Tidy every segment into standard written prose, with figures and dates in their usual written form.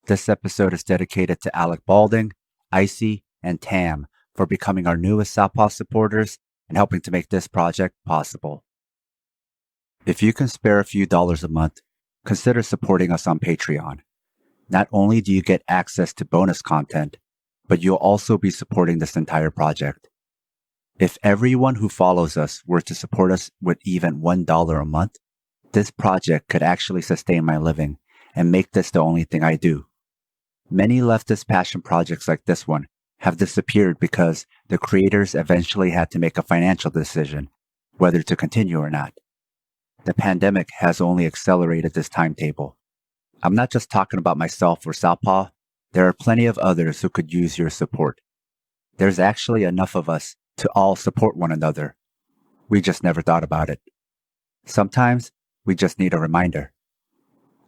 This episode is dedicated to Alec Balding, Icy, and Tam for becoming our newest Southpaw supporters and helping to make this project possible. If you can spare a few dollars a month, consider supporting us on Patreon. Not only do you get access to bonus content, but you'll also be supporting this entire project. If everyone who follows us were to support us with even $1 a month, this project could actually sustain my living and make this the only thing I do. Many leftist passion projects like this one have disappeared because the creators eventually had to make a financial decision whether to continue or not. The pandemic has only accelerated this timetable. I'm not just talking about myself or Southpaw. There are plenty of others who could use your support. There's actually enough of us to all support one another. We just never thought about it. Sometimes we just need a reminder.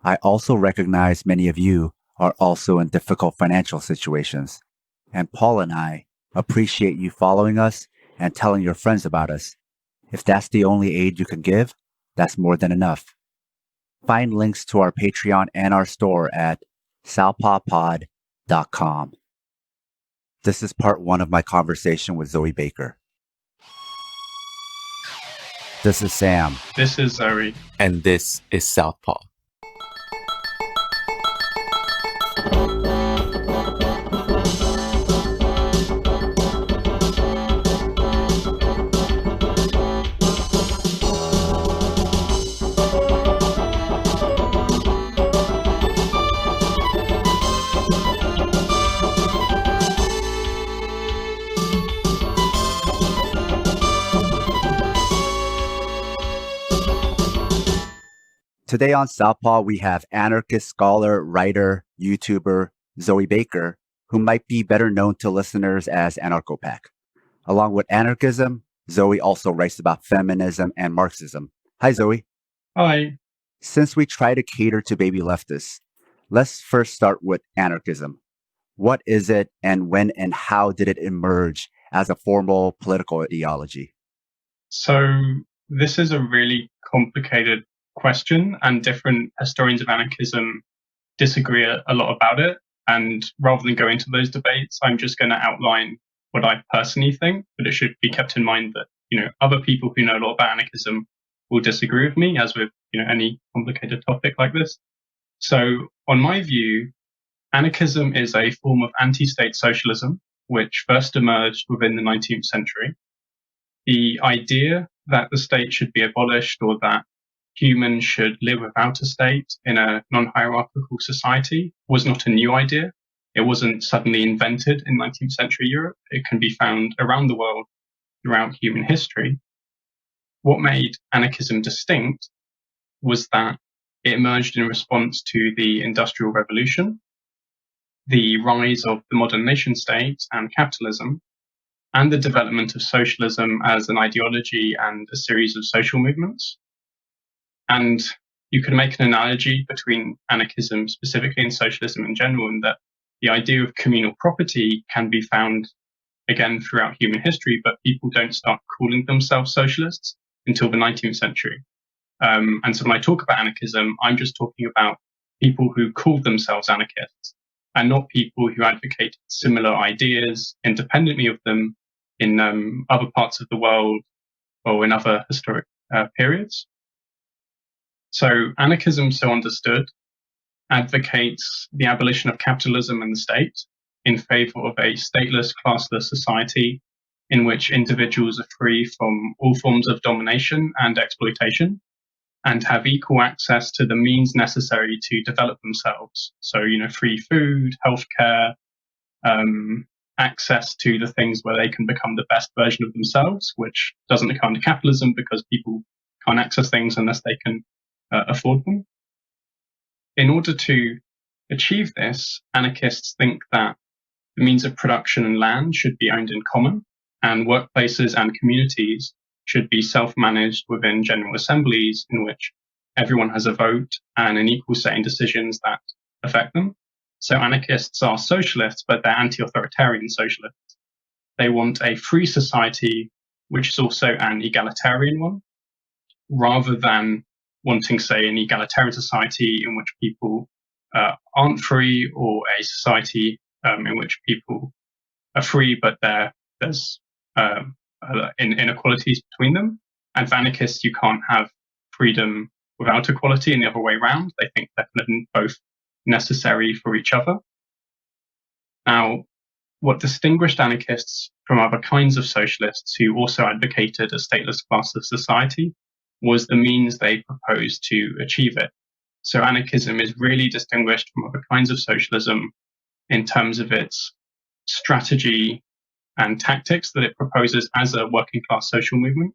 I also recognize many of you are also in difficult financial situations, and Paul and I appreciate you following us and telling your friends about us. If that's the only aid you can give, that's more than enough. Find links to our Patreon and our store at southpawpod.com. This is part 1 of my conversation with Zoe Baker. This is Sam. This is Zoe. And this is Southpaw. Today on Southpaw, we have anarchist scholar, writer, YouTuber Zoe Baker, who might be better known to listeners as Anarchopac. Along with anarchism, Zoe also writes about feminism and Marxism. Hi, Zoe. Hi. Since we try to cater to baby leftists, let's first start with anarchism. What is it, and when and how did it emerge as a formal political ideology? So this is a really complicated question, and different historians of anarchism disagree a lot about it. And rather than go into those debates, I'm just going to outline what I personally think, but it should be kept in mind that, other people who know a lot about anarchism will disagree with me, as with, any complicated topic like this. So on my view, anarchism is a form of anti-state socialism, which first emerged within the 19th century. The idea that the state should be abolished, or that humans should live without a state in a non-hierarchical society, was not a new idea. It wasn't suddenly invented in 19th century Europe. It can be found around the world throughout human history. What made anarchism distinct was that it emerged in response to the Industrial Revolution, the rise of the modern nation state and capitalism, and the development of socialism as an ideology and a series of social movements. And you could make an analogy between anarchism specifically and socialism in general, in that the idea of communal property can be found again throughout human history, but people don't start calling themselves socialists until the 19th century. And so when I talk about anarchism, I'm just talking about people who call themselves anarchists, and not people who advocate similar ideas independently of them in other parts of the world or in other historic periods. So anarchism, so understood, advocates the abolition of capitalism and the state in favor of a stateless, classless society in which individuals are free from all forms of domination and exploitation and have equal access to the means necessary to develop themselves. So, free food, healthcare, access to the things where they can become the best version of themselves, which doesn't come to capitalism because people can't access things unless they can afford them. In order to achieve this, anarchists think that the means of production and land should be owned in common, and workplaces and communities should be self-managed within general assemblies in which everyone has a vote and an equal say in decisions that affect them. So anarchists are socialists, but they're anti-authoritarian socialists. They want a free society, which is also an egalitarian one, rather than wanting, say, an egalitarian society in which people aren't free, or a society in which people are free, but there's inequalities between them. And for anarchists, you can't have freedom without equality, and the other way around. They think they're kind of both necessary for each other. Now, what distinguished anarchists from other kinds of socialists who also advocated a stateless class of society was the means they proposed to achieve it. So anarchism is really distinguished from other kinds of socialism in terms of its strategy and tactics that it proposes as a working class social movement.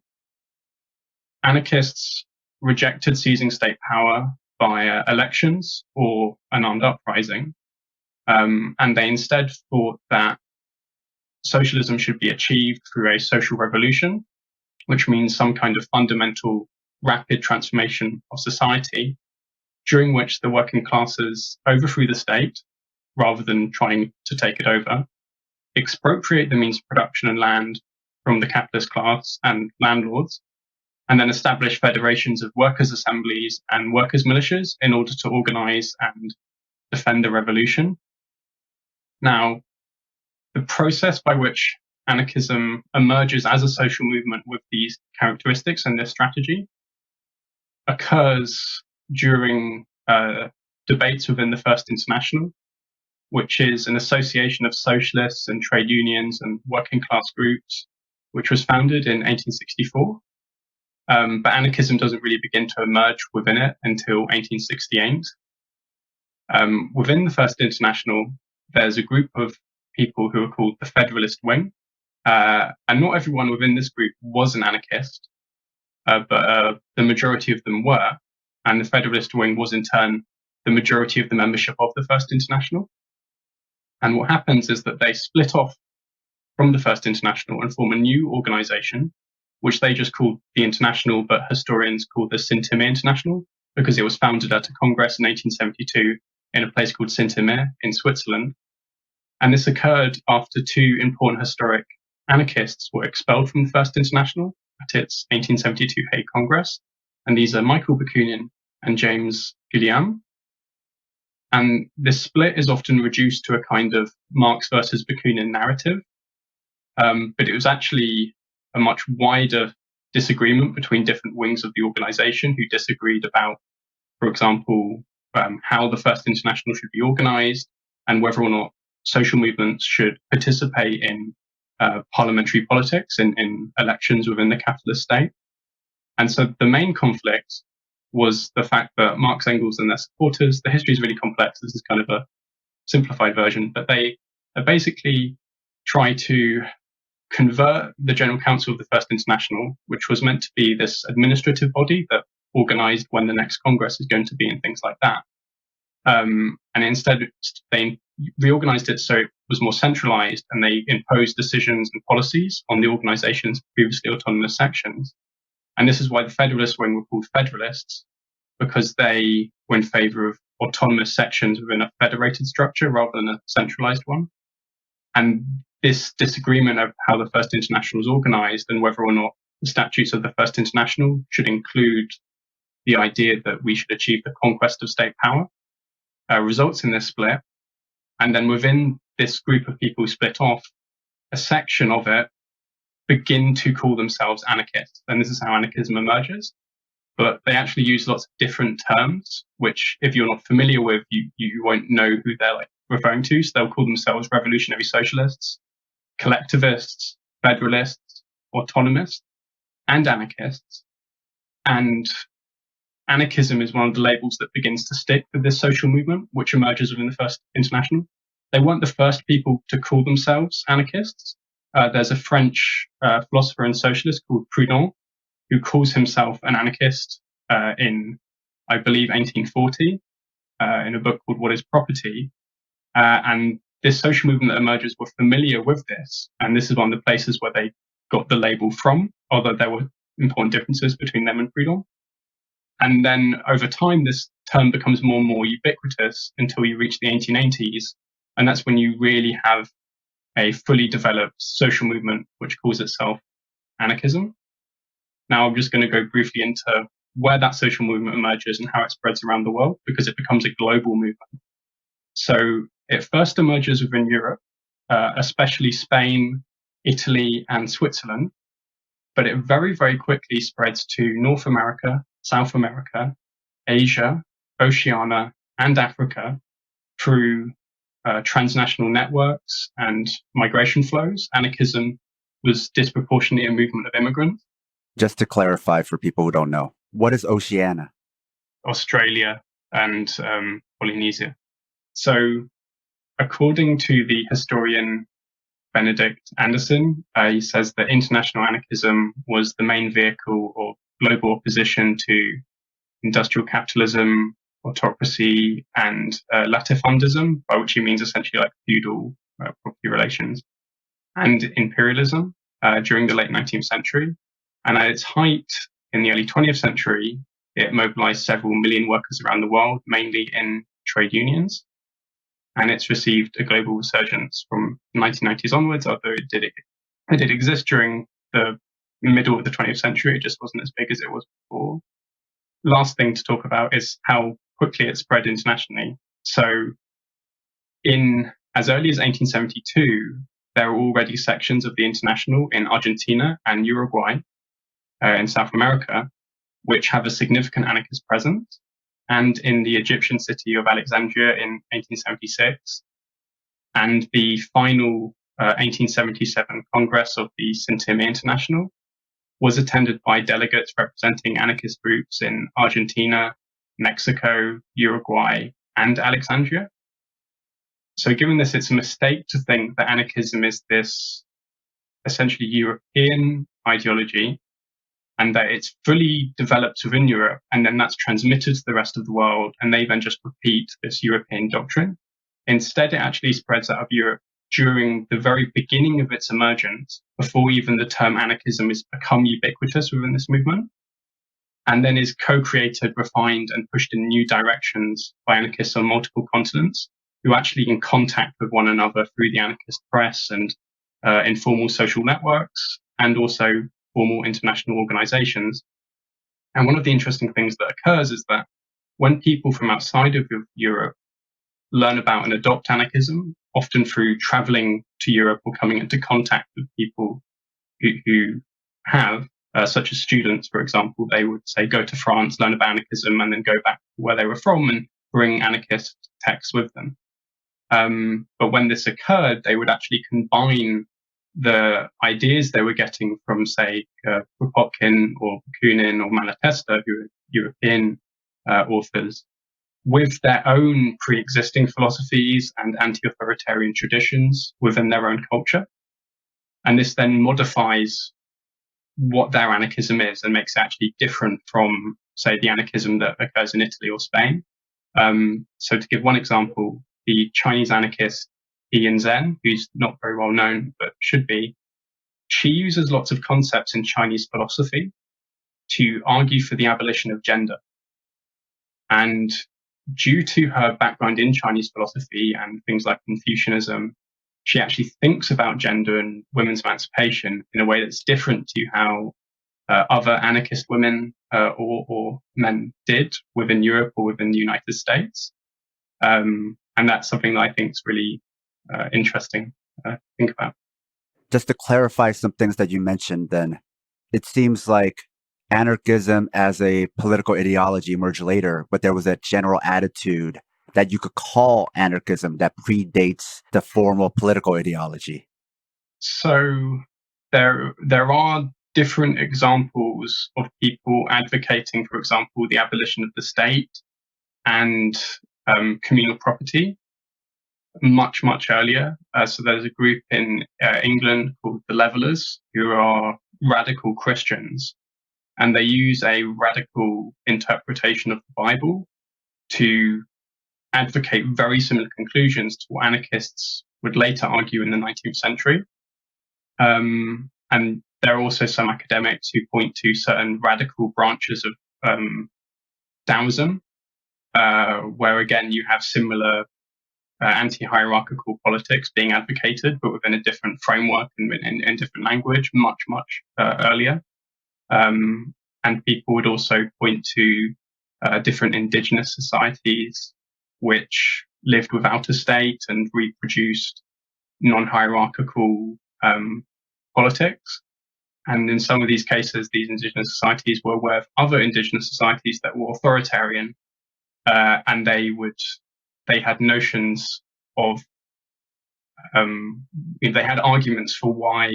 Anarchists rejected seizing state power via elections or an armed uprising, and they instead thought that socialism should be achieved through a social revolution, which means some kind of fundamental, rapid transformation of society, during which the working classes overthrew the state rather than trying to take it over, expropriate the means of production and land from the capitalist class and landlords, and then establish federations of workers' assemblies and workers' militias in order to organize and defend the revolution. Now, the process by which anarchism emerges as a social movement with these characteristics and this strategy occurs during debates within the First International, which is an association of socialists and trade unions and working class groups, which was founded in 1864. But anarchism doesn't really begin to emerge within it until 1868. Within the First International, there's a group of people who are called the Federalist Wing. And not everyone within this group was an anarchist, but the majority of them were. And the Federalist Wing was in turn the majority of the membership of the First International. And what happens is that they split off from the First International and form a new organization, which they just called the International, but historians call the Cintame International, because it was founded at a congress in 1872 in a place called Cintame in Switzerland. And this occurred after two important historic anarchists were expelled from the First International at its 1872 Hague Congress. And these are Michael Bakunin and James Gilliam. And this split is often reduced to a kind of Marx versus Bakunin narrative. But it was actually a much wider disagreement between different wings of the organization who disagreed about, for example, how the First International should be organized and whether or not social movements should participate in parliamentary politics in elections within the capitalist state. And so the main conflict was the fact that Marx, Engels, and their supporters, the history is really complex, this is kind of a simplified version, but they basically try to convert the General Council of the First International, which was meant to be this administrative body that organized when the next Congress is going to be and things like that. And instead, they reorganized it so it was more centralized, and they imposed decisions and policies on the organization's previously autonomous sections. And this is why the Federalist Wing were called Federalists, because they were in favor of autonomous sections within a federated structure rather than a centralized one. And this disagreement of how the First International was organized and whether or not the statutes of the First International should include the idea that we should achieve the conquest of state power results in this split. And then within this group of people who split off, a section of it begin to call themselves anarchists. And this is how anarchism emerges. But they actually use lots of different terms, which if you're not familiar with, you won't know who they're referring to. So they'll call themselves revolutionary socialists, collectivists, federalists, autonomists, and anarchists. And anarchism is one of the labels that begins to stick with this social movement, which emerges within the First International. They weren't the first people to call themselves anarchists. There's a French philosopher and socialist called Proudhon, who calls himself an anarchist in, I believe, 1840, in a book called What is Property? And this social movement that emerges were familiar with this, and this is one of the places where they got the label from, although there were important differences between them and Proudhon. And then over time, this term becomes more and more ubiquitous until you reach the 1880s, and that's when you really have a fully developed social movement which calls itself anarchism. Now, I'm just going to go briefly into where that social movement emerges and how it spreads around the world, because it becomes a global movement. So it first emerges within Europe, especially Spain, Italy, and Switzerland, but it very, very quickly spreads to North America, South America, Asia, Oceania, and Africa through transnational networks and migration flows. Anarchism was disproportionately a movement of immigrants. Just to clarify for people who don't know, what is Oceania? Australia and Polynesia. So, according to the historian Benedict Anderson, he says that international anarchism was the main vehicle of global opposition to industrial capitalism, autocracy, and latifundism, by which he means essentially like feudal property relations, and imperialism during the late 19th century. And at its height in the early 20th century, it mobilized several million workers around the world, mainly in trade unions. And it's received a global resurgence from the 1990s onwards, although it did exist during the middle of the 20th century. It just wasn't as big as it was before. Last thing to talk about is how quickly it spread internationally. So as early as 1872, there were already sections of the International in Argentina and Uruguay in South America, which have a significant anarchist presence, and in the Egyptian city of Alexandria in 1876, and the final 1877 Congress of the Cintame International was attended by delegates representing anarchist groups in Argentina, Mexico, Uruguay, and Alexandria. So given this, it's a mistake to think that anarchism is this essentially European ideology and that it's fully developed within Europe, and then that's transmitted to the rest of the world, and they then just repeat this European doctrine. Instead, it actually spreads out of Europe during the very beginning of its emergence, before even the term anarchism has become ubiquitous within this movement, and then is co-created, refined, and pushed in new directions by anarchists on multiple continents, who are actually in contact with one another through the anarchist press and informal social networks, and also formal international organizations. And one of the interesting things that occurs is that when people from outside of Europe learn about and adopt anarchism, often through traveling to Europe or coming into contact with people who have, such as students, for example, they would say go to France, learn about anarchism, and then go back to where they were from and bring anarchist texts with them. But when this occurred, they would actually combine the ideas they were getting from, say, Kropotkin or Bakunin or Malatesta, who are European authors, with their own pre-existing philosophies and anti-authoritarian traditions within their own culture. And this then modifies what their anarchism is and makes it actually different from, say, the anarchism that occurs in Italy or Spain. So to give one example, the Chinese anarchist Ian Zen, who's not very well known but should be, she uses lots of concepts in Chinese philosophy to argue for the abolition of gender. And due to her background in Chinese philosophy and things like Confucianism, she actually thinks about gender and women's emancipation in a way that's different to how other anarchist women or men did within Europe or within the United States. And that's something that I think is really interesting to think about. Just to clarify some things that you mentioned, then, it seems like anarchism as a political ideology emerged later, but there was a general attitude that you could call anarchism that predates the formal political ideology. So there are different examples of people advocating, for example, the abolition of the state and communal property much earlier. So there's a group in England called the Levellers, who are radical Christians, and they use a radical interpretation of the Bible to advocate very similar conclusions to what anarchists would later argue in the 19th century. And there are also some academics who point to certain radical branches of Taoism, where again you have similar anti-hierarchical politics being advocated, but within a different framework and in different language, much earlier. And people would also point to different indigenous societies, which lived without a state and reproduced non-hierarchical politics. And in some of these cases, these indigenous societies were aware of other indigenous societies that were authoritarian, and they had notions of, they had arguments for why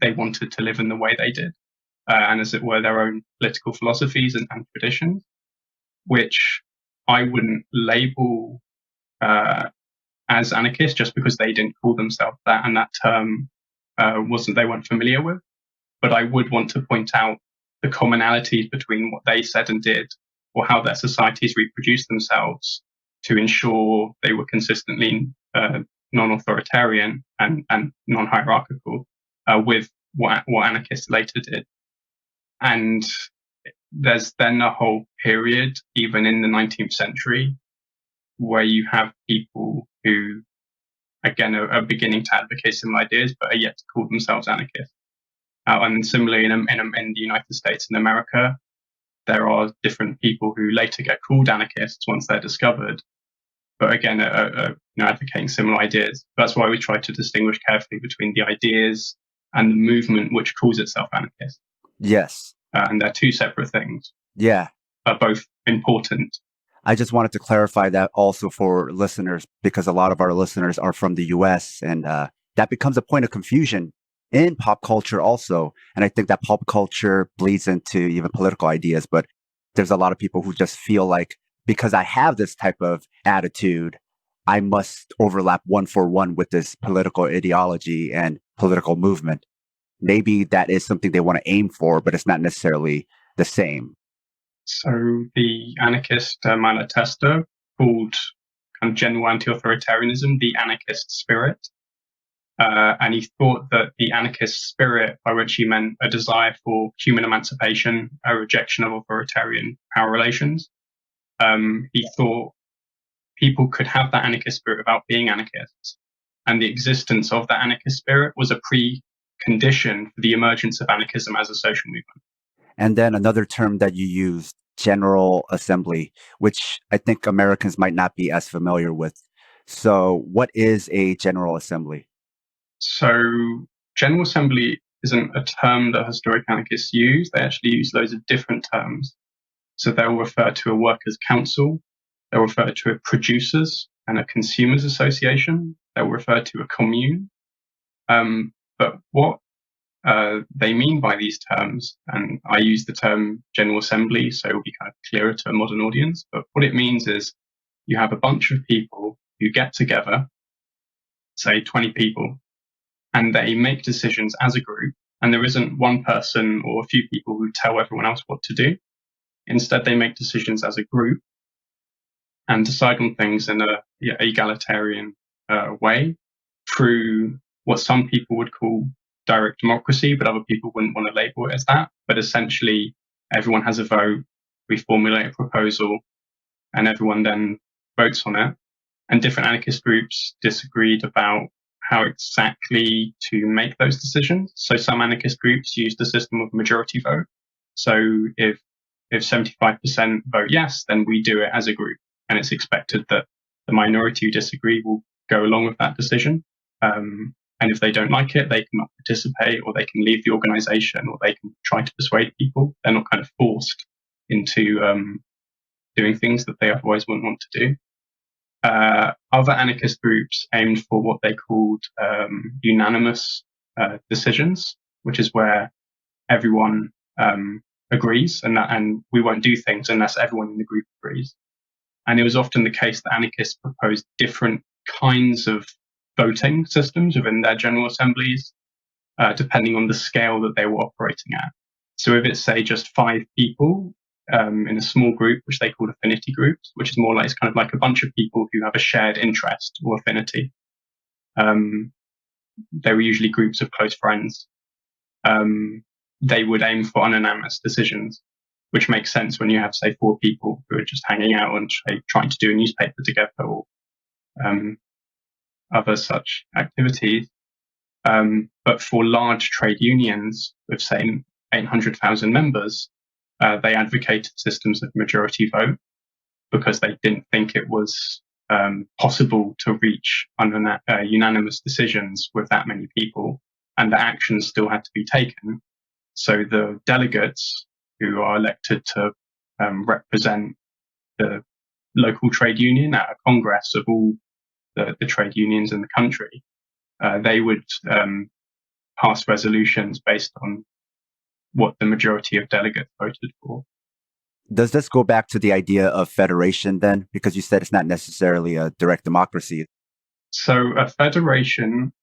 they wanted to live in the way they did, and as it were, their own political philosophies and traditions, which I wouldn't label as anarchist just because they didn't call themselves that, and that term they weren't familiar with. But I would want to point out the commonalities between what they said and did, or how their societies reproduced themselves to ensure they were consistently non-authoritarian and non-hierarchical, with what anarchists later did. And there's then a whole period, even in the 19th century, where you have people who, again, are beginning to advocate similar ideas, but are yet to call themselves anarchists. And similarly, in the United States and America, there are different people who later get called anarchists once they're discovered, but again, are advocating similar ideas. That's why we try to distinguish carefully between the ideas and the movement which calls itself anarchist. Yes. And they're two separate things. Yeah. Are both important. I just wanted to clarify that also for listeners, because a lot of our listeners are from the US, and that becomes a point of confusion in pop culture also. And I think that pop culture bleeds into even political ideas, but there's a lot of people who just feel like, because I have this type of attitude, I must overlap one for one with this political ideology and political movement. Maybe that is something they want to aim for, but it's not necessarily the same. So the anarchist manifesto called kind of general anti-authoritarianism the anarchist spirit. And he thought that the anarchist spirit, by which he meant a desire for human emancipation, a rejection of authoritarian power relations, he thought people could have that anarchist spirit without being anarchists. And the existence of that anarchist spirit was a precondition for the emergence of anarchism as a social movement. And then another term that you used, General Assembly, which I think Americans might not be as familiar with. So what is a General Assembly? So General Assembly isn't a term that historic anarchists use. They actually use loads of different terms. So they'll refer to a workers' council, they'll refer to a producers and a consumers association, they'll refer to a commune. But what they mean by these terms, and I use the term General Assembly so it'll be kind of clearer to a modern audience, but what it means is you have a bunch of people who get together, say 20 people, and they make decisions as a group, and there isn't one person or a few people who tell everyone else what to do. Instead, they make decisions as a group and decide on things in a egalitarian way through what some people would call direct democracy, but other people wouldn't want to label it as that. But essentially, everyone has a vote, we formulate a proposal, and everyone then votes on it. And different anarchist groups disagreed about how exactly to make those decisions. So some anarchist groups used the system of majority vote. So if 75% vote yes, then we do it as a group. And it's expected that the minority who disagree will go along with that decision. And if they don't like it, they cannot participate, or they can leave the organization, or they can try to persuade people. They're not kind of forced into doing things that they otherwise wouldn't want to do. Other anarchist groups aimed for what they called unanimous decisions, which is where everyone agrees, and we won't do things unless everyone in the group agrees. And it was often the case that anarchists proposed different kinds of voting systems within their general assemblies, depending on the scale that they were operating at. So if it's, say, just 5 people in a small group, which they called affinity groups, which is more like, it's kind of like a bunch of people who have a shared interest or affinity. They were usually groups of close friends. They would aim for unanimous decisions, which makes sense when you have, say, 4 people who are just hanging out and trying to do a newspaper together or other such activities. But for large trade unions with, say, 800,000 members, they advocated systems of majority vote because they didn't think it was possible to reach unanimous decisions with that many people, and the actions still had to be taken. So the delegates who are elected to represent the local trade union at a congress of all the trade unions in the country, they would pass resolutions based on what the majority of delegates voted for. Does this go back to the idea of federation then? Because you said it's not necessarily a direct democracy. So a federation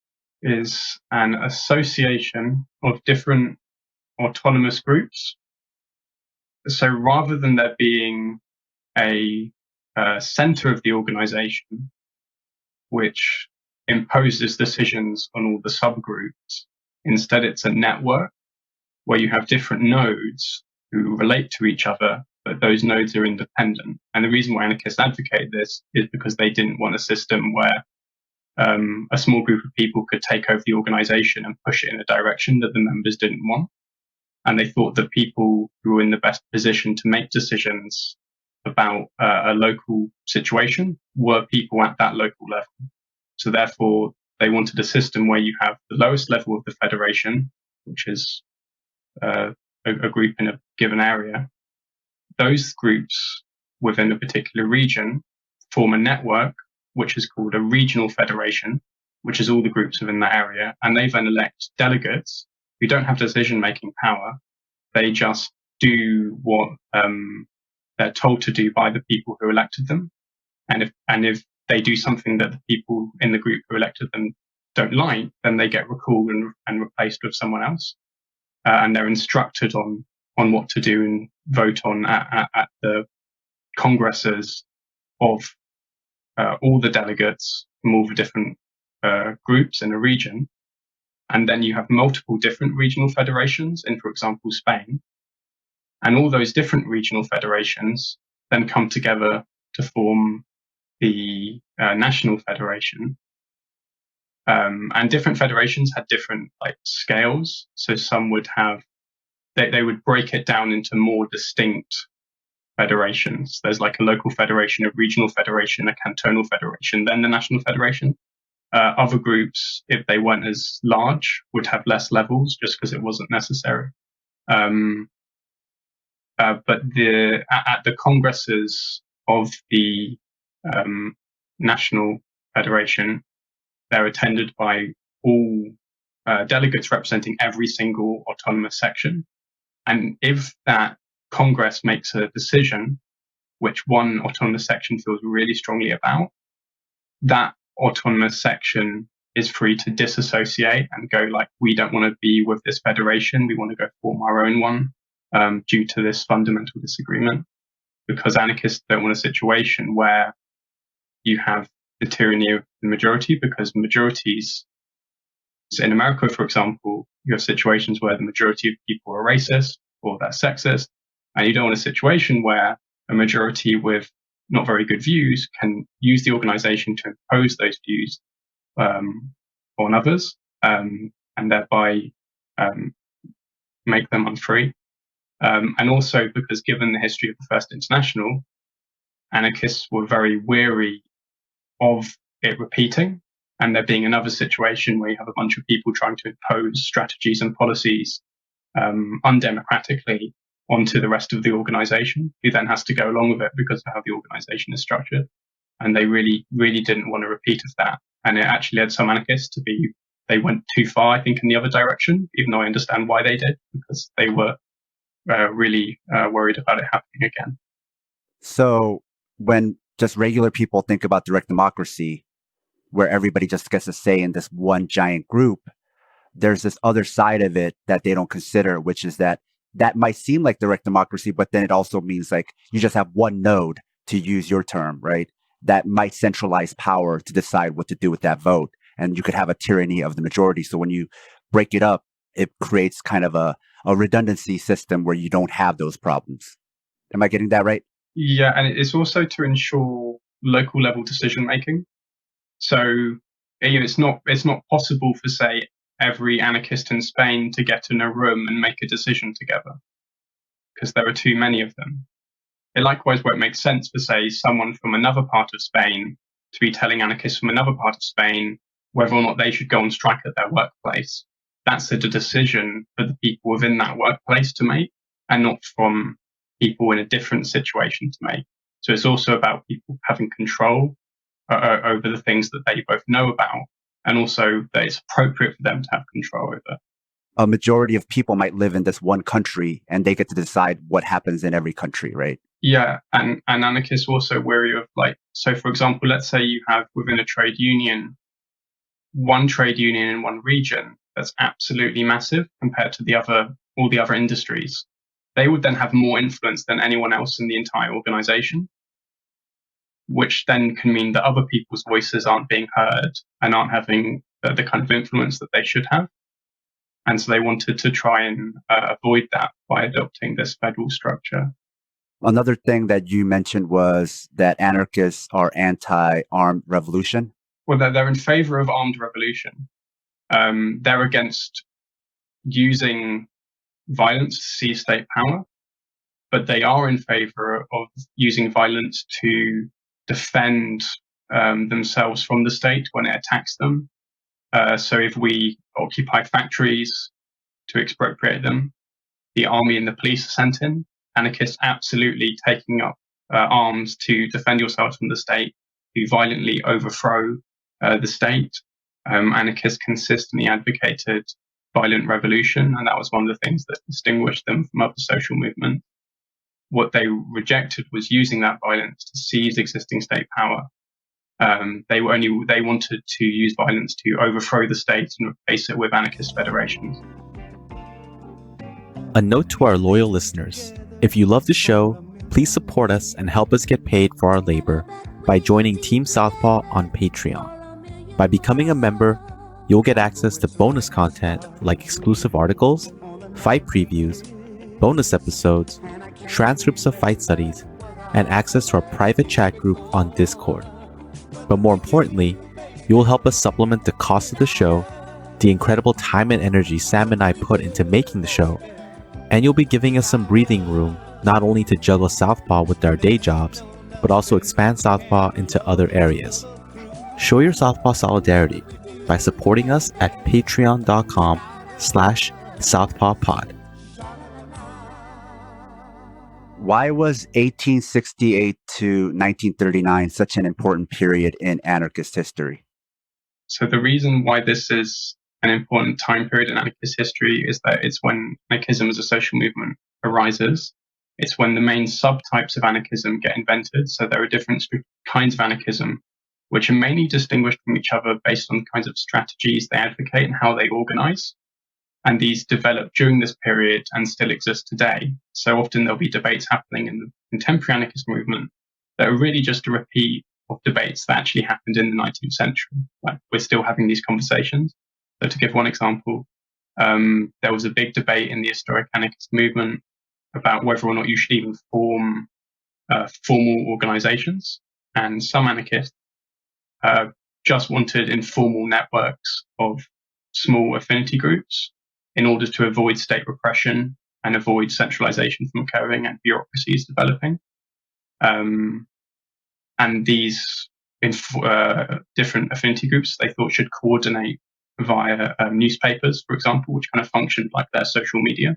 is an association of different autonomous groups. So rather than there being a center of the organization which imposes decisions on all the subgroups, instead it's a network where you have different nodes who relate to each other, but those nodes are independent. And the reason why anarchists advocate this is because they didn't want a system where a small group of people could take over the organization and push it in a direction that the members didn't want. And they thought that people who were in the best position to make decisions about a local situation were people at that local level. So therefore, they wanted a system where you have the lowest level of the federation, which is a group in a given area. Those groups within a particular region form a network, which is called a regional federation, which is all the groups within that area. And they then elect delegates who don't have decision-making power. They just do what they're told to do by the people who elected them. And if they do something that the people in the group who elected them don't like, then they get recalled and replaced with someone else. And they're instructed on what to do and vote on at the congresses of all the delegates from all the different groups in a region. And then you have multiple different regional federations in, for example, Spain. And all those different regional federations then come together to form the national federation. And different federations had different scales. So some would have, they would break it down into more distinct federations. There's like a local federation, a regional federation, a cantonal federation, then the national federation. Other groups, if they weren't as large, would have less levels just because it wasn't necessary. But at the congresses of the national federation, they're attended by all delegates representing every single autonomous section. And if that Congress makes a decision which one autonomous section feels really strongly about, that autonomous section is free to disassociate and go we don't want to be with this federation, we want to go form our own one due to this fundamental disagreement. Because anarchists don't want a situation where you have the tyranny of the majority, because majorities, so in America, for example, you have situations where the majority of people are racist or they're sexist, and you don't want a situation where a majority with not very good views can use the organization to impose those views on others and thereby make them unfree. And also because given the history of the First International, anarchists were very weary of it repeating, and there being another situation where you have a bunch of people trying to impose strategies and policies undemocratically onto the rest of the organization, who then has to go along with it because of how the organization is structured. And they really, really didn't want a repeat of that. And it actually led some anarchists they went too far, I think, in the other direction, even though I understand why they did, because they were really worried about it happening again. So when just regular people think about direct democracy, where everybody just gets a say in this one giant group, there's this other side of it that they don't consider, which is that might seem like direct democracy, but then it also means you just have one node, to use your term, right? That might centralize power to decide what to do with that vote. And you could have a tyranny of the majority. So when you break it up, it creates kind of a redundancy system where you don't have those problems. Am I getting that right? Yeah, and it's also to ensure local level decision making. So it's not possible for, say, every anarchist in Spain to get in a room and make a decision together, because there are too many of them. It likewise won't make sense for, say, someone from another part of Spain to be telling anarchists from another part of Spain whether or not they should go on strike at their workplace. That's a decision for the people within that workplace to make, and not from people in a different situation to make. So it's also about people having control over the things that they both know about, and also that it's appropriate for them to have control over. A majority of people might live in this one country and they get to decide what happens in every country, right? Yeah, and anarchists also worry of, like, so for example, let's say you have within a trade union, one trade union in one region that's absolutely massive compared to all the other industries. They would then have more influence than anyone else in the entire organization, which then can mean that other people's voices aren't being heard and aren't having the kind of influence that they should have. And so they wanted to try and avoid that by adopting this federal structure. Another thing that you mentioned was that anarchists are anti-armed revolution. Well, they're in favor of armed revolution. They're against using violence to seize state power, but they are in favor of using violence to defend themselves from the state when it attacks them. So if we occupy factories to expropriate them, the army and the police are sent in. Anarchists absolutely taking up arms to defend yourselves from the state, to violently overthrow the state. Anarchists consistently advocated violent revolution, and that was one of the things that distinguished them from other social movements. What they rejected was using that violence to seize existing state power. They wanted to use violence to overthrow the state and replace it with anarchist federations. A note to our loyal listeners: if you love the show, please support us and help us get paid for our labor by joining Team Southpaw on Patreon. By becoming a member, you'll get access to bonus content like exclusive articles, fight previews, bonus episodes, transcripts of fight studies, and access to our private chat group on Discord. But more importantly, you will help us supplement the cost of the show, the incredible time and energy Sam and I put into making the show, and you'll be giving us some breathing room not only to juggle Southpaw with our day jobs, but also expand Southpaw into other areas. Show your Southpaw solidarity by supporting us at patreon.com/southpawpod. Why was 1868 to 1939 such an important period in anarchist history? So the reason why this is an important time period in anarchist history is that it's when anarchism as a social movement arises. It's when the main subtypes of anarchism get invented. So there are different kinds of anarchism, which are mainly distinguished from each other based on the kinds of strategies they advocate and how they organize. And these developed during this period and still exist today. So often there'll be debates happening in the contemporary anarchist movement that are really just a repeat of debates that actually happened in the 19th century. Like, we're still having these conversations. So to give one example, there was a big debate in the historic anarchist movement about whether or not you should even form formal organizations. And some anarchists just wanted informal networks of small affinity groups in order to avoid state repression and avoid centralization from occurring and bureaucracies developing. And these different affinity groups they thought should coordinate via newspapers, for example, which kind of functioned like their social media.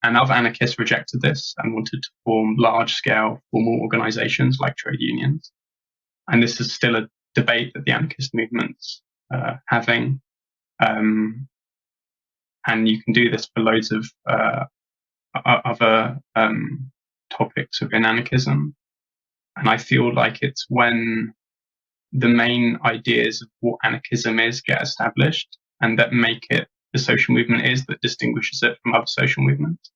And other anarchists rejected this and wanted to form large-scale formal organizations like trade unions. And this is still a debate that the anarchist movement's having. And you can do this for loads of other topics within anarchism. And I feel like it's when the main ideas of what anarchism is get established and that make it the social movement is that distinguishes it from other social movements.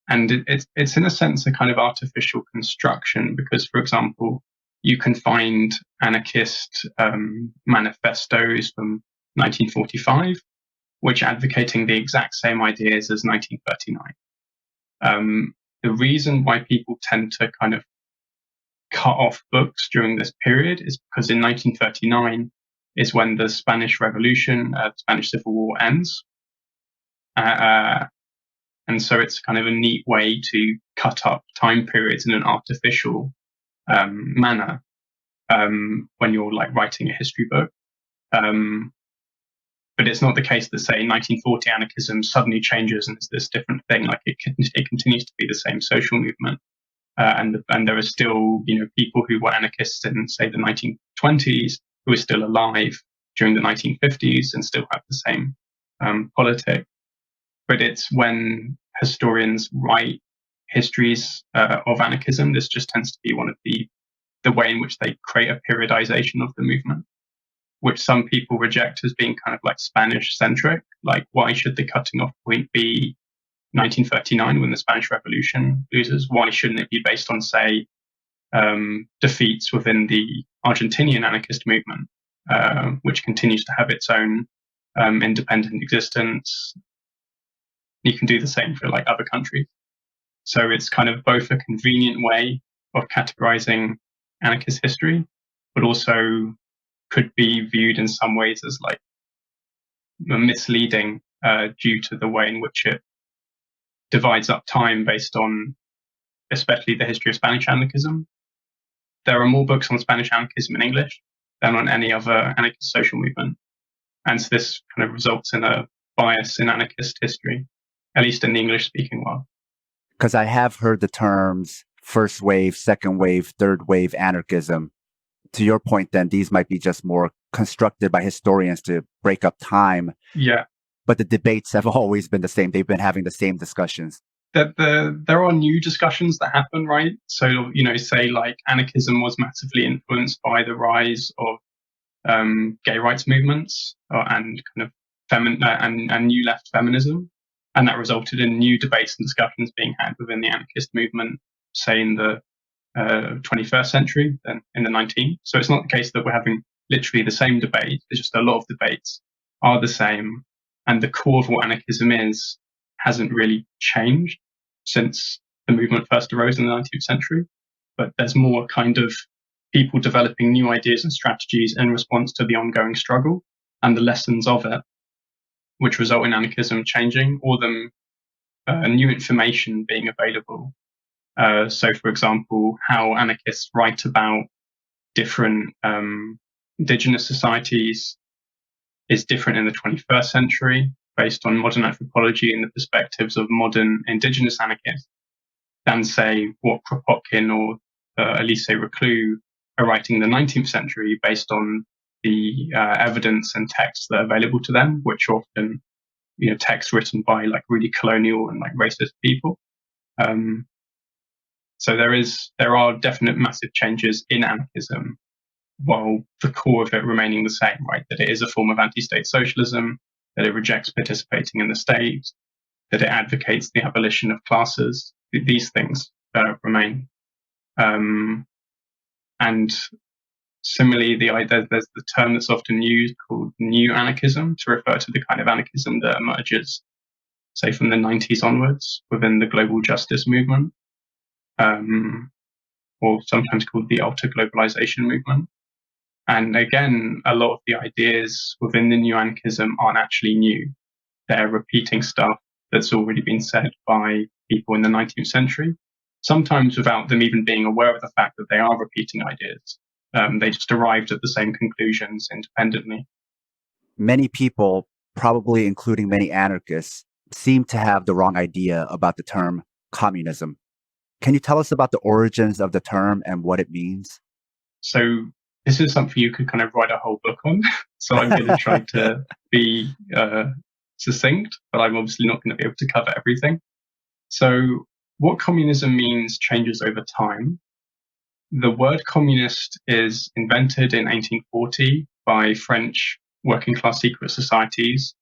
And it's in a sense a kind of artificial construction because, for example, you can find anarchist manifestos from 1945, which are advocating the exact same ideas as 1939. The reason why people tend to kind of cut off books during this period is because in 1939 is when the Spanish Revolution, the Spanish Civil War ends. And so it's kind of a neat way to cut up time periods in an artificial manner. when you're like writing a history book. But it's not the case that, say, 1940 anarchism suddenly changes and it's this different thing. Like it continues to be the same social movement, and there are still people who were anarchists in, say, the 1920s who are still alive during the 1950s and still have the same politic. But it's when historians write histories of anarchism, this just tends to be one of the way in which they create a periodization of the movement, which some people reject as being kind of like Spanish-centric. Like, why should the cutting off point be 1939 when the Spanish Revolution loses? Why shouldn't it be based on, say, defeats within the Argentinian anarchist movement, which continues to have its own independent existence? You can do the same for like other countries. So it's kind of both a convenient way of categorizing anarchist history, but also could be viewed in some ways as like misleading due to the way in which it divides up time based on especially the history of Spanish anarchism. There are more books on Spanish anarchism in English than on any other anarchist social movement. And so this kind of results in a bias in anarchist history, at least in the English-speaking world. Because I have heard the terms first wave, second wave, third wave anarchism. To your point, then, these might be just more constructed by historians to break up time. Yeah. But the debates have always been the same. They've been having the same discussions. There are new discussions that happen, right? So, say like anarchism was massively influenced by the rise of gay rights movements and kind of and new left feminism. And that resulted in new debates and discussions being had within the anarchist movement, say in the 21st century than in the 19th. So it's not the case that we're having literally the same debate. It's just a lot of debates are the same. And the core of what anarchism is hasn't really changed since the movement first arose in the 19th century. But there's more kind of people developing new ideas and strategies in response to the ongoing struggle and the lessons of it, which result in anarchism changing, or them new information being available. So, for example, how anarchists write about different indigenous societies is different in the 21st century based on modern anthropology and the perspectives of modern indigenous anarchists than, say, what Kropotkin or Elise Reclus are writing in the 19th century based on the evidence and texts that are available to them, which are often texts written by like really colonial and like racist people. So there are definite massive changes in anarchism, while the core of it remaining the same, right? That it is a form of anti-state socialism, that it rejects participating in the state, that it advocates the abolition of classes. These things remain. And similarly, there's the term that's often used called new anarchism to refer to the kind of anarchism that emerges, say, from the 90s onwards within the global justice movement, or sometimes called the alter globalization movement. And again, a lot of the ideas within the new anarchism aren't actually new. They're repeating stuff that's already been said by people in the 19th century, sometimes without them even being aware of the fact that they are repeating ideas. They just arrived at the same conclusions independently. Many people, probably including many anarchists, seem to have the wrong idea about the term communism. Can you tell us about the origins of the term and what it means? So this is something you could kind of write a whole book on. So I'm going to try to be succinct, but I'm obviously not going to be able to cover everything. So what communism means changes over time. The word communist is invented in 1840 by French working class secret societies.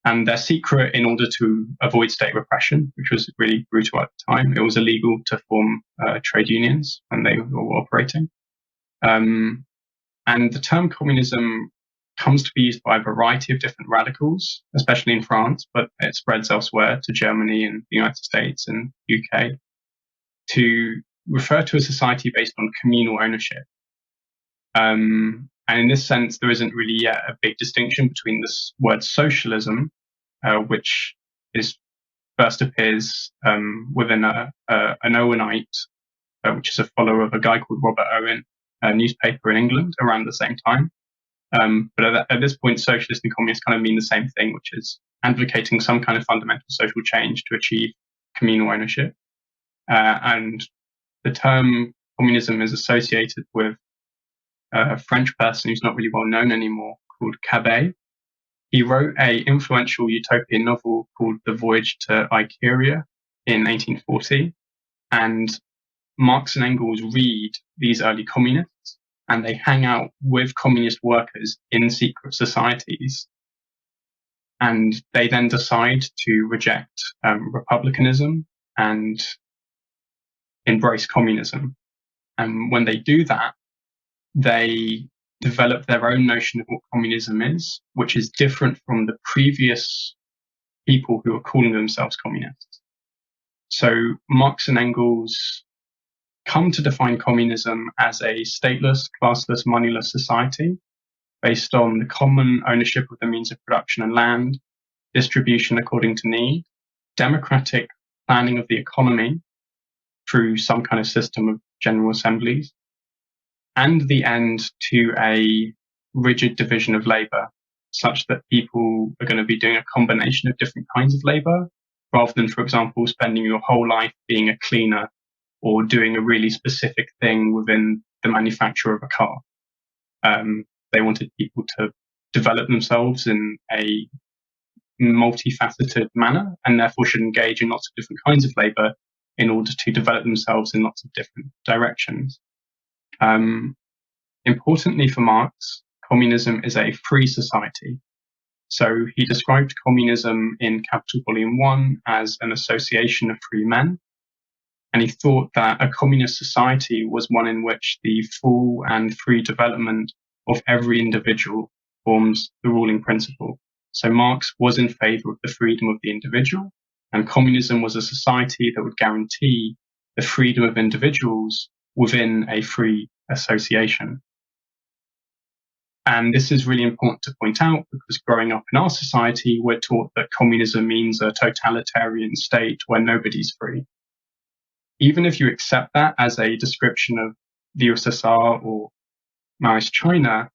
And they're secret in order to avoid state repression, which was really brutal at the time. It was illegal to form trade unions when they were operating. And the term communism comes to be used by a variety of different radicals, especially in France, but it spreads elsewhere to Germany and the United States and UK, to refer to a society based on communal ownership. And in this sense, there isn't really yet a big distinction between this word socialism, which first appears within an Owenite, which is a follower of a guy called Robert Owen newspaper in England around the same time. But at this point, socialist and communist kind of mean the same thing, which is advocating some kind of fundamental social change to achieve communal ownership. And the term communism is associated with a French person who's not really well known anymore called Cabet. He wrote an influential utopian novel called The Voyage to Icaria in 1840. And Marx and Engels read these early communists, and they hang out with communist workers in secret societies. And they then decide to reject republicanism and embrace communism. And when they do that, they develop their own notion of what communism is, which is different from the previous people who are calling themselves communists. So Marx and Engels come to define communism as a stateless, classless, moneyless society based on the common ownership of the means of production and land, distribution according to need, democratic planning of the economy through some kind of system of general assemblies, and the end to a rigid division of labor, such that people are going to be doing a combination of different kinds of labor, rather than, for example, spending your whole life being a cleaner or doing a really specific thing within the manufacture of a car. They wanted people to develop themselves in a multifaceted manner, and therefore should engage in lots of different kinds of labor in order to develop themselves in lots of different directions. Importantly for Marx, communism is a free society. So he described communism in Capital Volume 1 as an association of free men. And he thought that a communist society was one in which the full and free development of every individual forms the ruling principle. So Marx was in favor of the freedom of the individual, and communism was a society that would guarantee the freedom of individuals within a free association. And this is really important to point out because growing up in our society, we're taught that communism means a totalitarian state where nobody's free. Even if you accept that as a description of the USSR or Maoist China,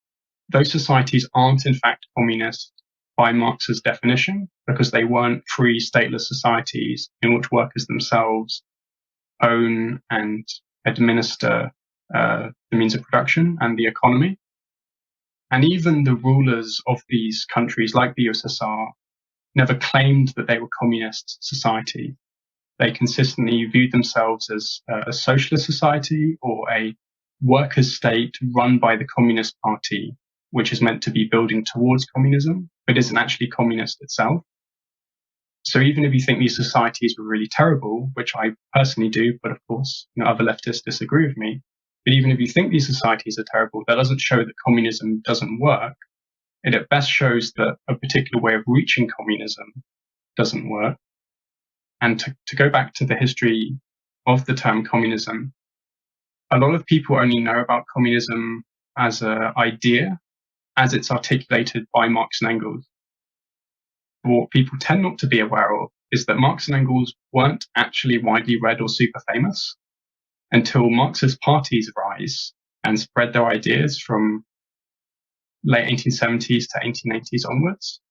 those societies aren't in fact communist by Marx's definition, because they weren't free stateless societies in which workers themselves own and administer the means of production and the economy. And even the rulers of these countries, like the USSR, never claimed that they were communist society. They consistently viewed themselves as a socialist society or a workers' state run by the Communist Party, which is meant to be building towards communism, but isn't actually communist itself. So even if you think these societies were really terrible, which I personally do, but of course, other leftists disagree with me, but even if you think these societies are terrible, that doesn't show that communism doesn't work. It at best shows that a particular way of reaching communism doesn't work. And to go back to the history of the term communism, a lot of people only know about communism as an idea, as it's articulated by Marx and Engels. What people tend not to be aware of is that Marx and Engels weren't actually widely read or super famous until Marxist parties rise and spread their ideas from late 1870s to 1880s onwards.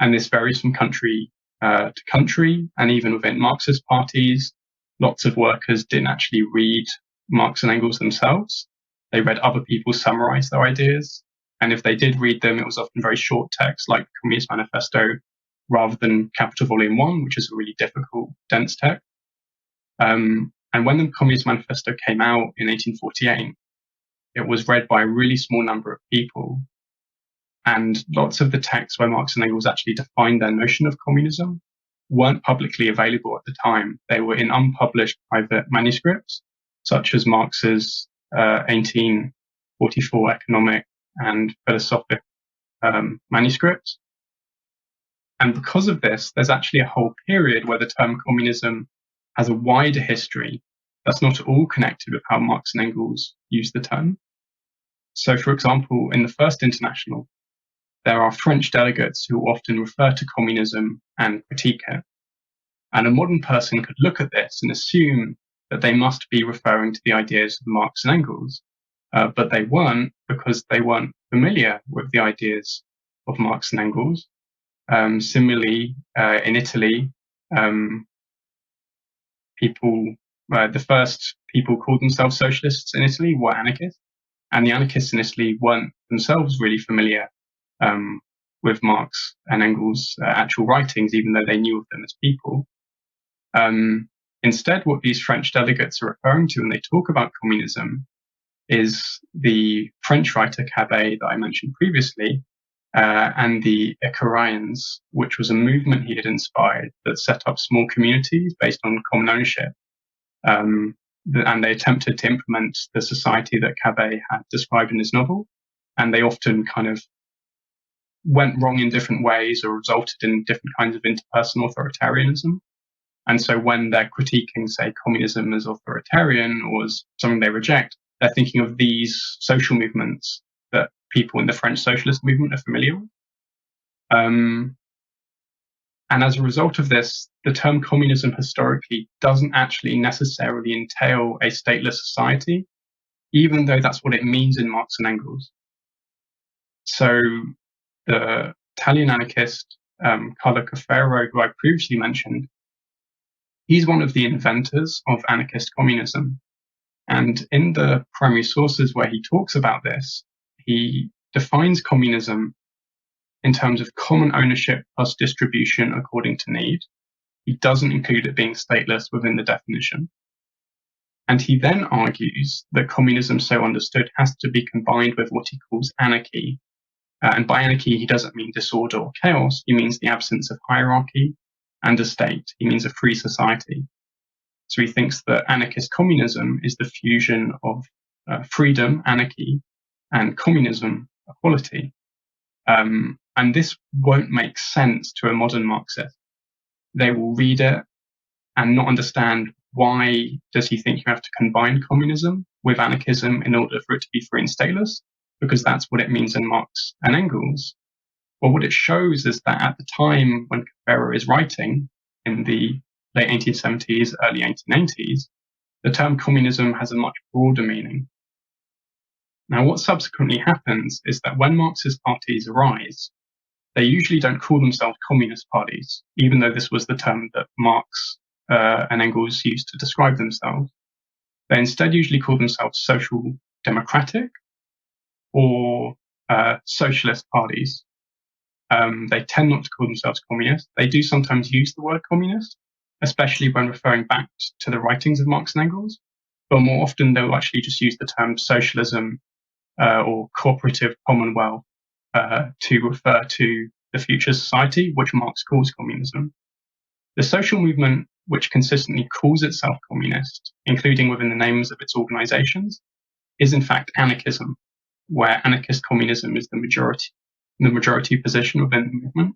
And this varies from country to country, and even within Marxist parties, lots of workers didn't actually read Marx and Engels themselves. They read other people summarize their ideas. And if they did read them, it was often very short text like the Communist Manifesto, rather than Capital Volume 1, which is a really difficult, dense text. And when the Communist Manifesto came out in 1848, it was read by a really small number of people. And lots of the texts where Marx and Engels actually defined their notion of communism weren't publicly available at the time. They were in unpublished private manuscripts, such as Marx's 1844 economic and philosophic manuscripts. And because of this, there's actually a whole period where the term communism has a wider history that's not at all connected with how Marx and Engels used the term. So, for example, in the First International, there are French delegates who often refer to communism and critique it. And a modern person could look at this and assume that they must be referring to the ideas of Marx and Engels. but they weren't because they weren't familiar with the ideas of Marx and Engels. Similarly, in Italy, the first people called themselves socialists in Italy were anarchists, and the anarchists in Italy weren't themselves really familiar with Marx and Engels' actual writings, even though they knew of them as people. Instead, what these French delegates are referring to when they talk about communism is the French writer Cabet that I mentioned previously, and the Icarians, which was a movement he had inspired that set up small communities based on common ownership. And they attempted to implement the society that Cabet had described in his novel, and they often kind of went wrong in different ways or resulted in different kinds of interpersonal authoritarianism. And so when they're critiquing, say, communism as authoritarian or as something they reject, they're thinking of these social movements that people in the French socialist movement are familiar with. And as a result of this, the term communism historically doesn't actually necessarily entail a stateless society, even though that's what it means in Marx and Engels. So the Italian anarchist Carlo Caffaro, who I previously mentioned, he's one of the inventors of anarchist communism. And in the primary sources where he talks about this, he defines communism in terms of common ownership plus distribution according to need. He doesn't include it being stateless within the definition. And he then argues that communism, so understood, has to be combined with what he calls anarchy. And by anarchy, he doesn't mean disorder or chaos. He means the absence of hierarchy and a state. He means a free society. So he thinks that anarchist communism is the fusion of freedom, anarchy, and communism, equality. And this won't make sense to a modern Marxist. They will read it and not understand why does he think you have to combine communism with anarchism in order for it to be free and stateless, because that's what it means in Marx and Engels. Well, what it shows is that at the time when Caffaro is writing in the late 1870s, early 1880s, the term communism has a much broader meaning. Now, what subsequently happens is that when Marxist parties arise, they usually don't call themselves communist parties, even though this was the term that Marx and Engels used to describe themselves. They instead usually call themselves social democratic or socialist parties. They tend not to call themselves communist. They do sometimes use the word communist, especially when referring back to the writings of Marx and Engels, but more often they'll actually just use the term socialism or cooperative commonwealth to refer to the future society, which Marx calls communism. The social movement, which consistently calls itself communist, including within the names of its organizations, is in fact anarchism, where anarchist communism is the majority position within the movement.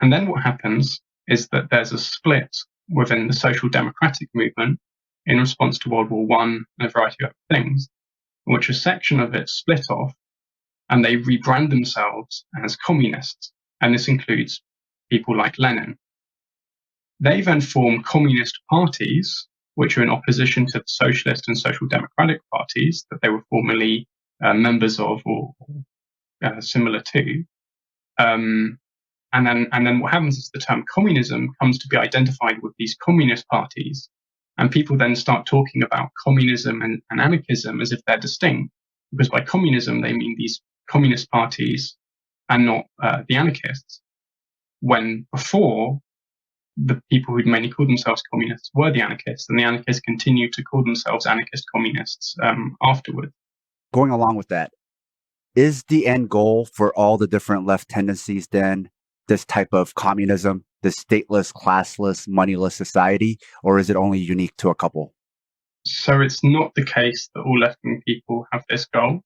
And then what happens is that there's a split within the social democratic movement in response to World War I and a variety of other things, in which a section of it split off and they rebrand themselves as communists. And this includes people like Lenin. They then form communist parties, which are in opposition to the socialist and social democratic parties that they were formerly members of or similar to. And then what happens is the term communism comes to be identified with these communist parties. And people then start talking about communism and anarchism as if they're distinct, because by communism, they mean these communist parties and not the anarchists. When before, the people who'd mainly called themselves communists were the anarchists, and the anarchists continued to call themselves anarchist communists afterward. Going along with that, is the end goal for all the different left tendencies then this type of communism, this stateless, classless, moneyless society, or is it only unique to a couple? So it's not the case that all left-wing people have this goal.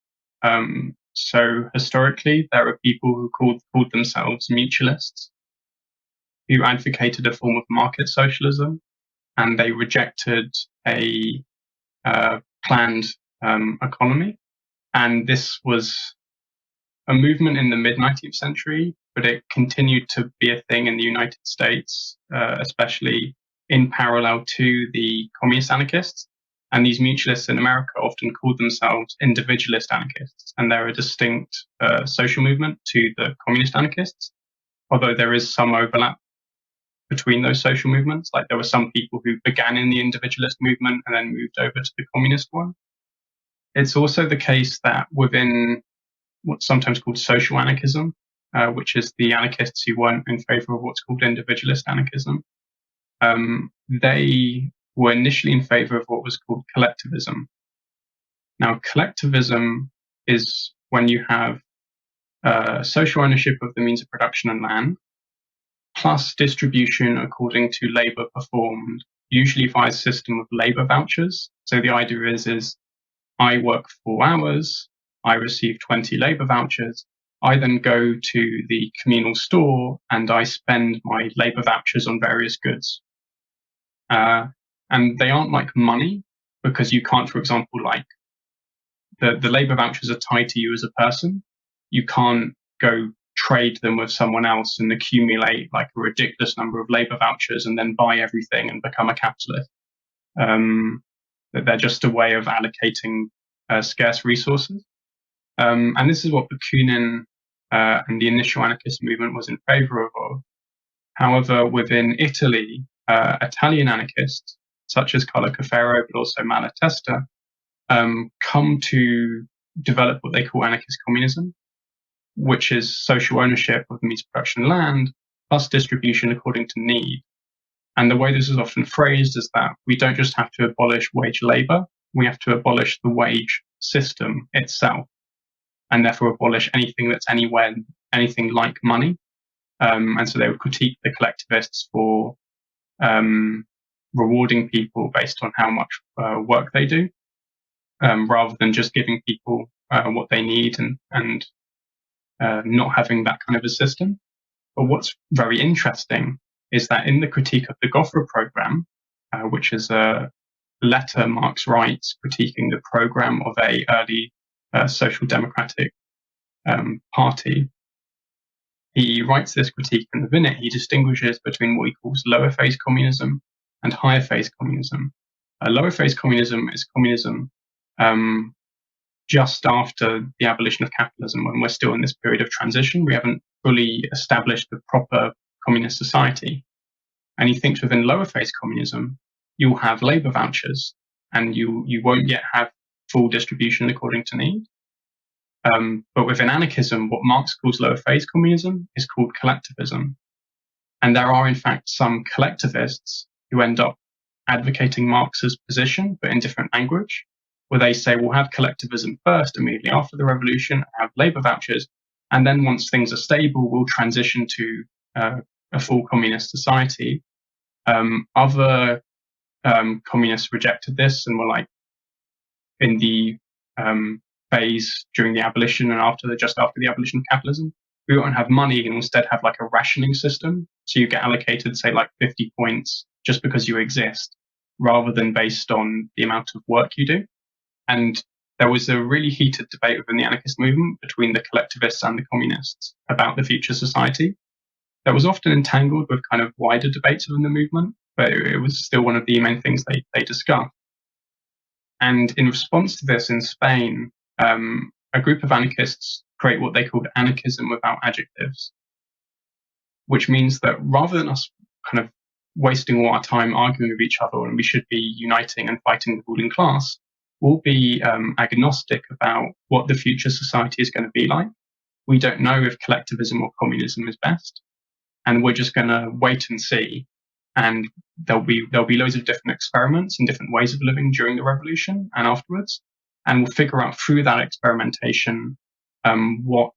So historically, there are people who called themselves mutualists, who advocated a form of market socialism, and they rejected a planned economy. And this was a movement in the mid-19th century, but it continued to be a thing in the United States, especially in parallel to the communist anarchists. And these mutualists in America often called themselves individualist anarchists, and they're a distinct social movement to the communist anarchists, although there is some overlap between those social movements. Like there were some people who began in the individualist movement and then moved over to the communist one. It's also the case that within what's sometimes called social anarchism, which is the anarchists who weren't in favor of what's called individualist anarchism, they were initially in favor of what was called collectivism. Now, collectivism is when you have social ownership of the means of production and land, plus distribution according to labor performed, usually via a system of labor vouchers. So the idea is I work 4 hours, I receive 20 labor vouchers, I then go to the communal store and I spend my labor vouchers on various goods. And they aren't like money, because you can't, for example, like the labor vouchers are tied to you as a person. You can't go trade them with someone else and accumulate like a ridiculous number of labor vouchers and then buy everything and become a capitalist. They're just a way of allocating scarce resources. And this is what Bakunin and the initial anarchist movement was in favor of. However, within Italy, Italian anarchists, such as Carlo Caffero, but also Malatesta, come to develop what they call anarchist communism, which is social ownership of the means of production land, plus distribution according to need. And the way this is often phrased is that we don't just have to abolish wage labor, we have to abolish the wage system itself, and therefore abolish anything that's anything like money. And so they would critique the collectivists for rewarding people based on how much work they do, rather than just giving people what they need and not having that kind of a system. But what's very interesting is that in the critique of the Goffer program, which is a letter Marx writes critiquing the program of a early social democratic party, he writes this critique, and within it he distinguishes between what he calls lower phase communism and higher phase communism. Lower phase communism is communism just after the abolition of capitalism, when we're still in this period of transition. We haven't fully established the proper communist society. And he thinks within lower phase communism, you'll have labor vouchers and you won't yet have full distribution according to need. But within anarchism, what Marx calls lower phase communism is called collectivism. And there are, in fact, some collectivists who end up advocating Marx's position, but in different language, where they say we'll have collectivism first, immediately after the revolution, have labor vouchers, and then once things are stable, we'll transition to a full communist society. Other communists rejected this and were like, in the phase during the abolition and just after the abolition of capitalism, we won't have money and instead have like a rationing system. So you get allocated, say, like 50 points just because you exist, rather than based on the amount of work you do. And there was a really heated debate within the anarchist movement between the collectivists and the communists about the future society. That was often entangled with kind of wider debates within the movement, but it was still one of the main things they discussed. And in response to this, in Spain, a group of anarchists create what they called anarchism without adjectives, which means that rather than us kind of wasting all our time arguing with each other and we should be uniting and fighting the ruling class, we'll be agnostic about what the future society is going to be like. We don't know if collectivism or communism is best, and we're just going to wait and see. And there'll be loads of different experiments and different ways of living during the revolution and afterwards, and we'll figure out through that experimentation what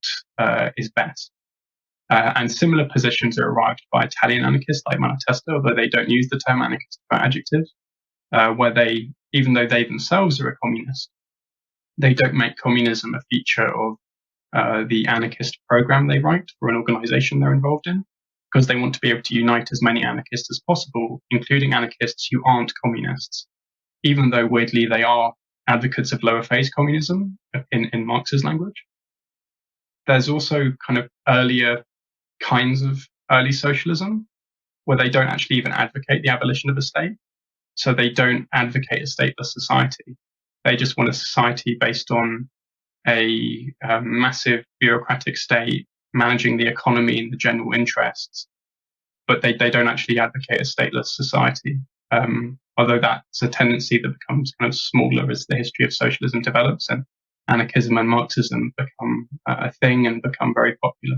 is best. And similar positions are arrived by Italian anarchists like Malatesta, although they don't use the term anarchist without adjectives, where they, even though they themselves are a communist, they don't make communism a feature of the anarchist program they write for an organization they're involved in, because they want to be able to unite as many anarchists as possible, including anarchists who aren't communists, even though weirdly they are advocates of lower phase communism in Marx's language. There's also kind of earlier kinds of early socialism where they don't actually even advocate the abolition of the state. So they don't advocate a stateless society. They just want a society based on a massive bureaucratic state managing the economy in the general interests, but they don't actually advocate a stateless society. Although that's a tendency that becomes kind of smaller as the history of socialism develops and anarchism and Marxism become a thing and become very popular.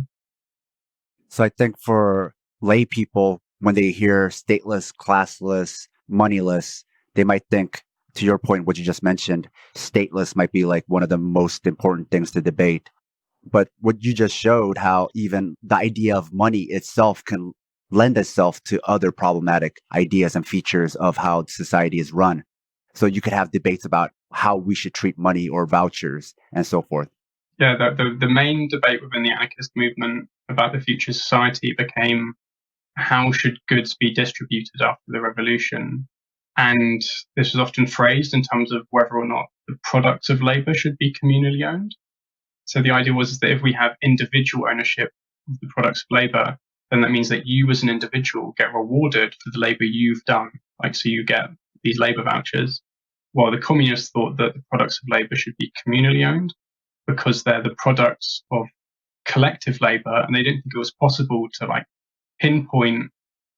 So I think for lay people, when they hear stateless, classless, moneyless, they might think, to your point, what you just mentioned, stateless might be like one of the most important things to debate. But what you just showed, how even the idea of money itself can lend itself to other problematic ideas and features of how society is run. So you could have debates about how we should treat money or vouchers and so forth. Yeah, the main debate within the anarchist movement about the future society became how should goods be distributed after the revolution. And this was often phrased in terms of whether or not the products of labor should be communally owned. So the idea was that if we have individual ownership of the products of labor, then that means that you as an individual get rewarded for the labor you've done. Like, so you get these labor vouchers. While the communists thought that the products of labor should be communally owned because they're the products of collective labor, and they didn't think it was possible to like pinpoint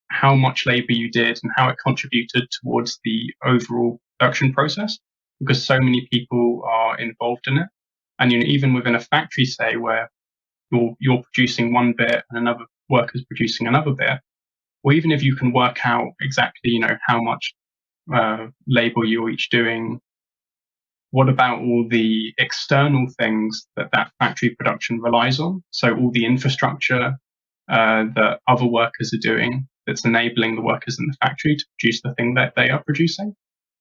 how much labor you did and how it contributed towards the overall production process, because so many people are involved in it. And even within a factory, say, where you're producing one bit and another worker's producing another bit, or even if you can work out exactly, how much labor you're each doing, what about all the external things that factory production relies on? So all the infrastructure that other workers are doing that's enabling the workers in the factory to produce the thing that they are producing.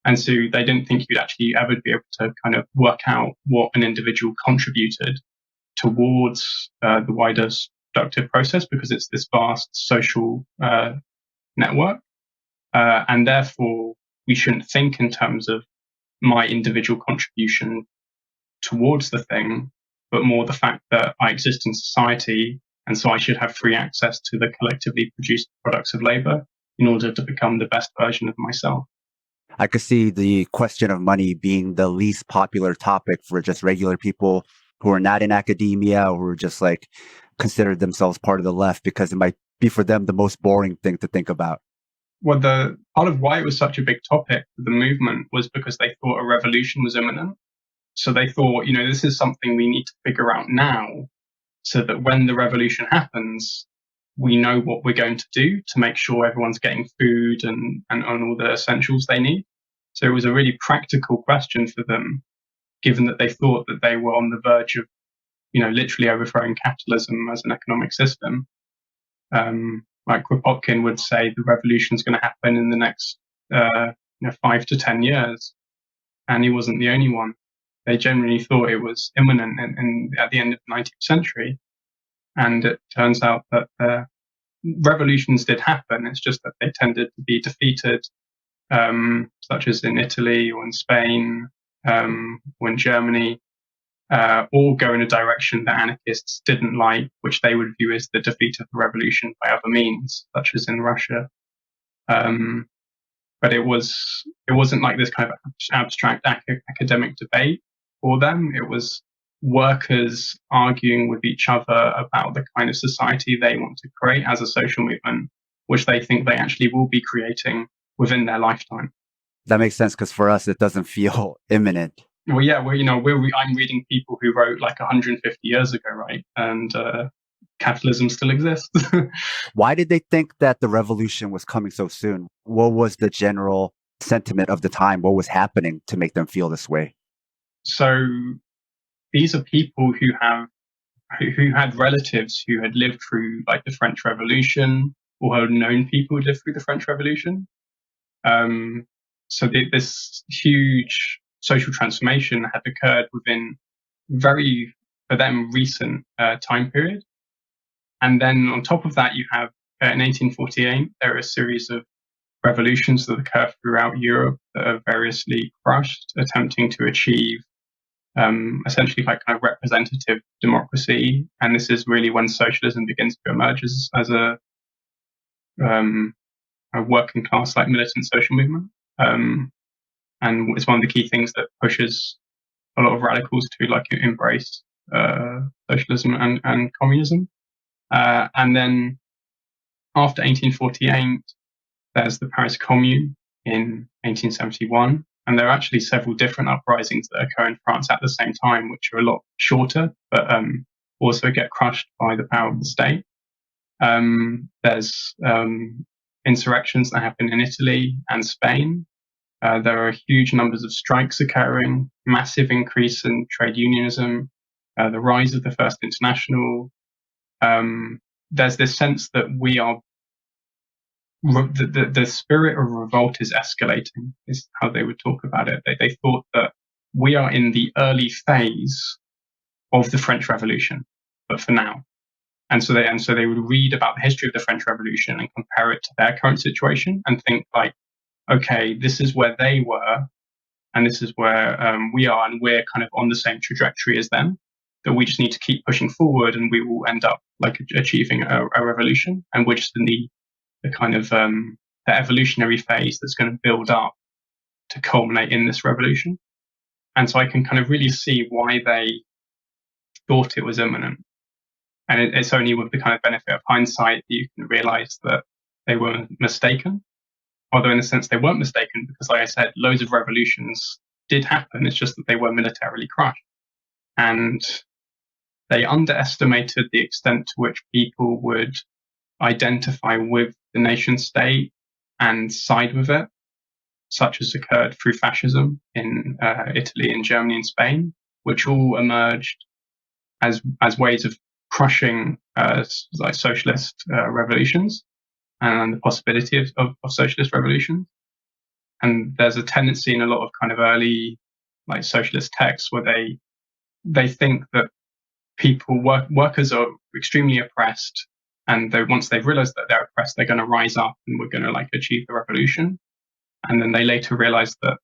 And so they didn't think you'd actually ever be able to kind of work out what an individual contributed towards the wider productive process, because it's this vast social network. And therefore, we shouldn't think in terms of my individual contribution towards the thing, but more the fact that I exist in society, and so I should have free access to the collectively produced products of labor in order to become the best version of myself. I could see the question of money being the least popular topic for just regular people who are not in academia or who are just like considered themselves part of the left, because it might be for them the most boring thing to think about. Well, the part of why it was such a big topic for the movement was because they thought a revolution was imminent. So they thought, this is something we need to figure out now, so that when the revolution happens, we know what we're going to do to make sure everyone's getting food and all the essentials they need. So it was a really practical question for them, given that they thought that they were on the verge of, literally overthrowing capitalism as an economic system. Like Kropotkin would say, the revolution is going to happen in the next 5 to 10 years. And he wasn't the only one. They generally thought it was imminent at the end of the 19th century. And it turns out that revolutions did happen. It's just that they tended to be defeated, such as in Italy or in Spain or in Germany, or go in a direction that anarchists didn't like, which they would view as the defeat of the revolution by other means, such as in Russia. But it wasn't like this kind of abstract academic debate for them. It was workers arguing with each other about the kind of society they want to create as a social movement, which they think they actually will be creating within their lifetime. That makes sense, because for us, it doesn't feel imminent. Well, yeah, I'm reading people who wrote like 150 years ago, right? And capitalism still exists. Why did they think that the revolution was coming so soon? What was the general sentiment of the time? What was happening to make them feel this way? So these are people who had relatives who had lived through like the French Revolution, or had known people who lived through the French Revolution. So this huge social transformation had occurred within very, for them, recent time period. And then on top of that, you have in 1848, there are a series of revolutions that occur throughout Europe that are variously crushed, attempting to achieve essentially like kind of representative democracy. And this is really when socialism begins to emerge as a working class, like militant social movement. And it's one of the key things that pushes a lot of radicals to like embrace socialism and communism. And then after 1848, there's the Paris Commune in 1871. And there are actually several different uprisings that occur in France at the same time, which are a lot shorter, but also get crushed by the power of the state. There's insurrections that happen in Italy and Spain. There are huge numbers of strikes occurring, massive increase in trade unionism, the rise of the First International. There's this sense that we are the spirit of revolt is escalating, is how they would talk about it. They thought that we are in the early phase of the French Revolution, but for now. And so they would read about the history of the French Revolution and compare it to their current situation and think like, okay, this is where they were, and this is where we are, and we're kind of on the same trajectory as them. That we just need to keep pushing forward, and we will end up like achieving a revolution. And we're just in the kind of the evolutionary phase that's going to build up to culminate in this revolution. And so I can kind of really see why they thought it was imminent. And it's only with the kind of benefit of hindsight that you can realize that they were mistaken. Although in a sense they weren't mistaken, because like I said, loads of revolutions did happen. It's just that they were militarily crushed. And they underestimated the extent to which people would identify with the nation state and side with it, such as occurred through fascism in Italy and Germany and Spain, which all emerged as ways of crushing like socialist revolutions and the possibility of socialist revolutions. And there's a tendency in a lot of kind of early like socialist texts where they think that workers are extremely oppressed, and once they've realized that they're oppressed, they're going to rise up and we're going to like achieve the revolution. And then they later realize that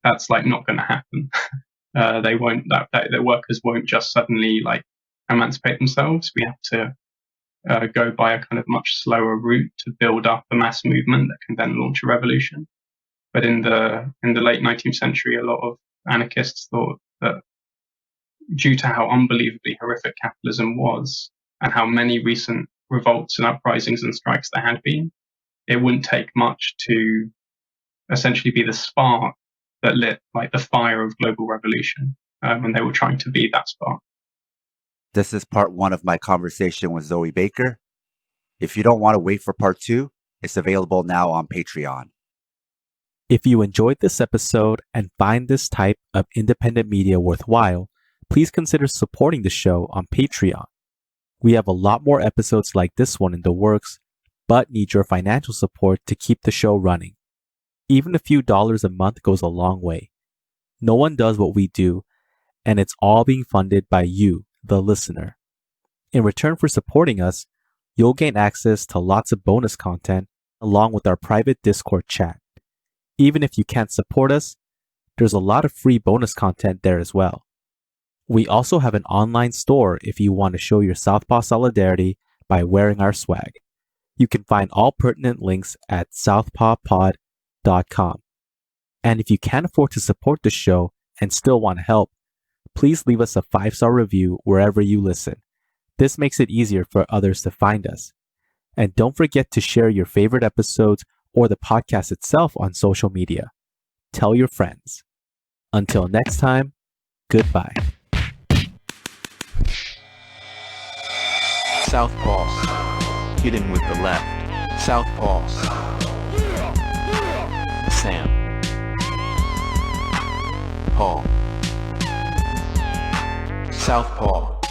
that's like not going to happen. They won't. The workers won't just suddenly like emancipate themselves. We have to go by a kind of much slower route to build up a mass movement that can then launch a revolution. But in the late 19th century, a lot of anarchists thought that due to how unbelievably horrific capitalism was and how many recent revolts and uprisings and strikes there had been, it wouldn't take much to essentially be the spark that lit like the fire of global revolution, and they were trying to be that spark. This is part 1 of my conversation with Zoe Baker. If you don't want to wait for part 2, it's available now on Patreon. If you enjoyed this episode and find this type of independent media worthwhile, please consider supporting the show on Patreon. We have a lot more episodes like this one in the works, but need your financial support to keep the show running. Even a few dollars a month goes a long way. No one does what we do, and it's all being funded by you, the listener. In return for supporting us, you'll gain access to lots of bonus content along with our private Discord chat. Even if you can't support us, there's a lot of free bonus content there as well. We also have an online store if you want to show your Southpaw solidarity by wearing our swag. You can find all pertinent links at southpawpod.com. And if you can't afford to support the show and still want to help, please leave us a 5-star review wherever you listen. This makes it easier for others to find us. And don't forget to share your favorite episodes or the podcast itself on social media. Tell your friends. Until next time, goodbye. Southpaw, hitting with the left. Southpaw, Sam, Paul. Southpaw,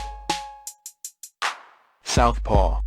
Southpaw.